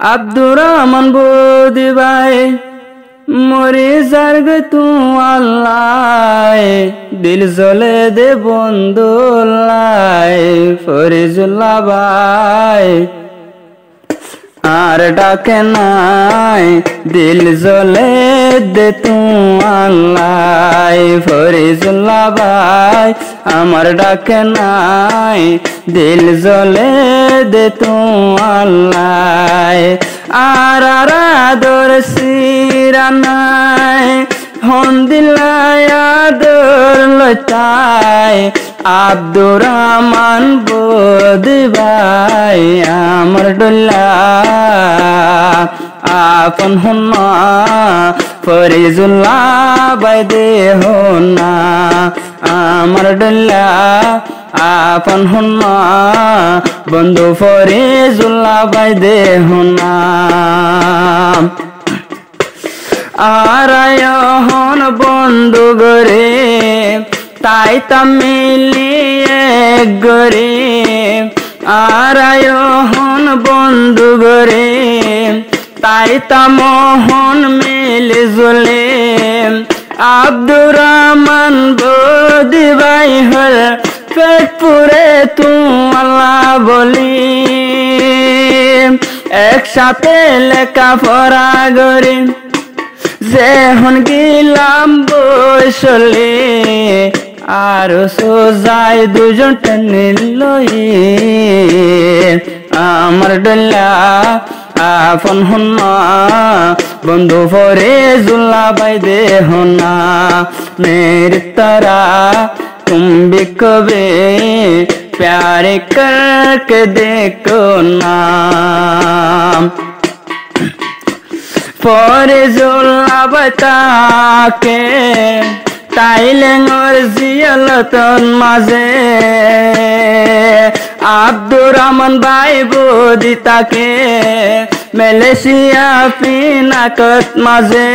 আব্দুর রহমান বদি ভাই মরে জার্গ তু আল্লাহ দিল জ্বলে দে বন্ধুল্লাহ ফরিজুল্লাহ ভাই আর ডাকে নাই দিল জ্বলে দে তু আল্লাহ ফরিজুল্লাহ ভাই আমার ডাকে নাই দিল জ্বলে দে তু আল্লাহ আর আদর সিরানাই হন দিলাই আদর লতাই আব্দুর রহমান বদি ভাই আমার ডুল্লা আপন হন্না ফরিজুল্লাহ ভাই দে হন্না আমার ডুল্লা আপন হন্না বন্ধু ফরিজুল্লাহ ভাই দে হন্না আরায় হন বন্ধু গরে তাই মিলিয়ে গরে আরায় হন বন্ধু গরে তাই মোহন মিলে জলে আব্দুর রহমান বদি ভাই হল পেট পুরে তু আল্লাহ বলি একসাথে লেখা পড়া গরে যেহন গিলাম বসলে আর সোজাই দুজন টেনে লই আমার ডল্লা আপন হন্না বন্ধু ফরিজুল্লাহ ভাই দে হন্না মেরে তারা तुम भी कभी प्यार करके देखो ना ফরিজুল্লাহ বাতাকে তাইলেঙ্গর জিয়ালতন মাঝে আব্দুর রহমান ভাই বদি তাকে মালয়েশিয়া পিনাকত মাঝে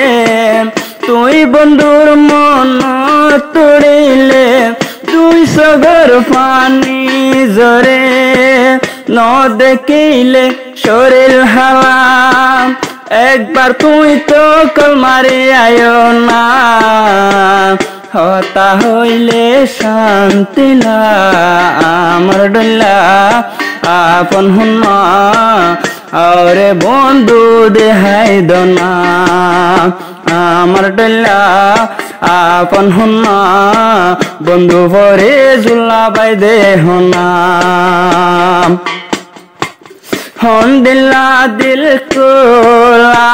তুই বন্ধুর মন তুড়িলে তুই সগর পানি জরে ন দেখিলে শরীর হালাম একবার তুই তো কলমারে আয়ো না হতা হইলে শান্তি না আমার ডল্লা আপন হন্না আরে বন্ধু দেহাই দনা আমার ডল্লা আপন হন্না বন্ধু ফরিজুল্লাহ ভাই দে হন্না হন দিল্লা দিল কোলা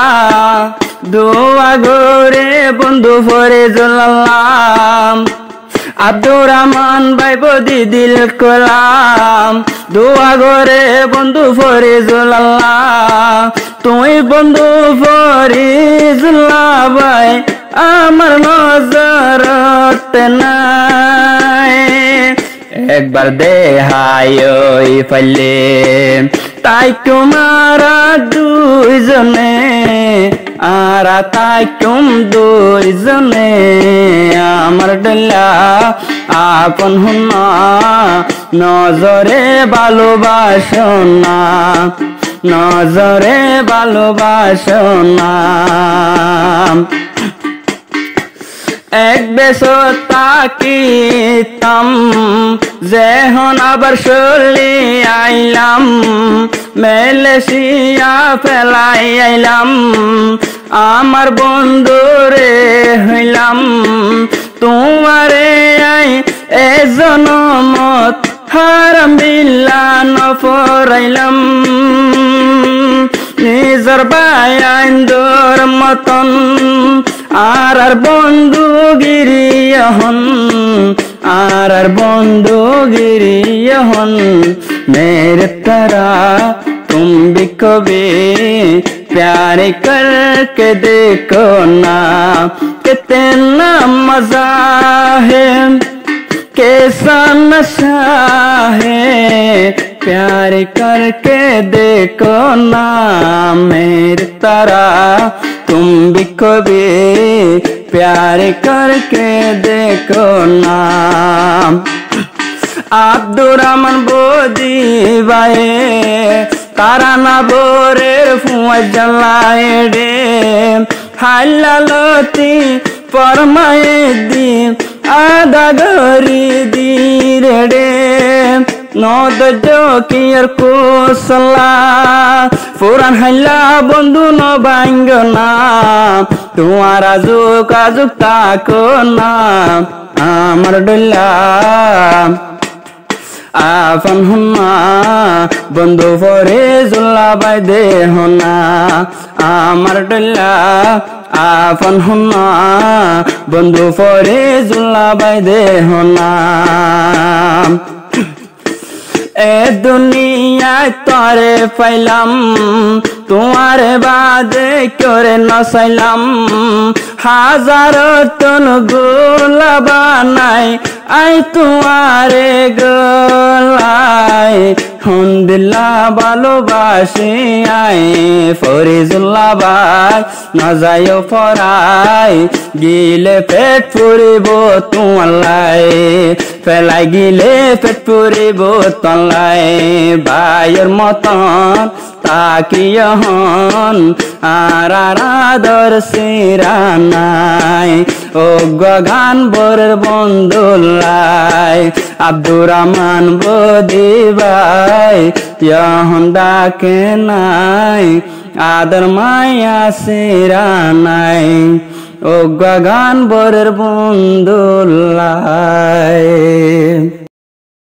দোয়া গোরে বন্ধু ফরিজুল্লাহ আব্দুর রহমান ভাই বদি দিল কোলাম দোয়া গোরে বন্ধু ফরিজুল্লাহ তুই বন্ধু ফরিজুল্লাহ ভাই আমার নজরত নাই একবার দেহাই ফলে তাই তোমারা দুইজনে আর তাই তুম দুইজনে আমার ডল্লা আপন হন্না নজরে ভালোবাসনা নজরে ভালোবাসনা এক বেসর তাকিতাম যেহন আবার চলি আইলাম মালয়েশিয়া ফেলাই আইলাম আমার বন্ধুরে হইলাম তোমারে আই এজনমত হারাম বিল্লা নফরাইলাম নিজর ভাই আইন্দর মতন আর বন্ধু গিরিয়হন আর বন্ধু গিরিয়হন মেরে তারা तुम भी कभी प्यार करके देखो ना कितना मजा है कैसा नशा है प्यार करके देखो ना मेरे तरह तुम भी कभी प्यार करके देखो ना আব্দুর রহমান বদি ভাই তারা না বোরের ফুয়া জ্বালায় রে হাল্লালতি ফরমায়ে দি আদা গরি দি রে নদ জকির কুসলা পুরান হাইলা বন্ধু ন ভাঙ্গ না তোমার আজুক আজুক তাকো না আমার ডল্লা আফন হুন্না বন্ধু পরে জুল্লা বাই দে হনা আমার ডল্লা আফন হুন্না বন্ধু পরে জুল্লা বাই দে হনা এ দুনিয়ায় তরে পাইলাম তোমারে বাদে করে নসাইলাম হাজার তন গোলা বানাই আই তোমারে গোলাই হন্দিল্লা ভালোবাসে আই ফরিজুল্লাহ ভাই না যাইও পরাই গিলে পেট পুরিব তোমালাই ফেলাই গিলে পেট পুরিব তলাই ভাইয়ের মতন তাকিয় হন আর আদর সিরানাই ও গান বরের বন্ধুলাই আব্দুর রহমান বদি ভাই যখন ডাকে নাই আদর মায়া সিরানাই ও গান বরের বন্ধুলাই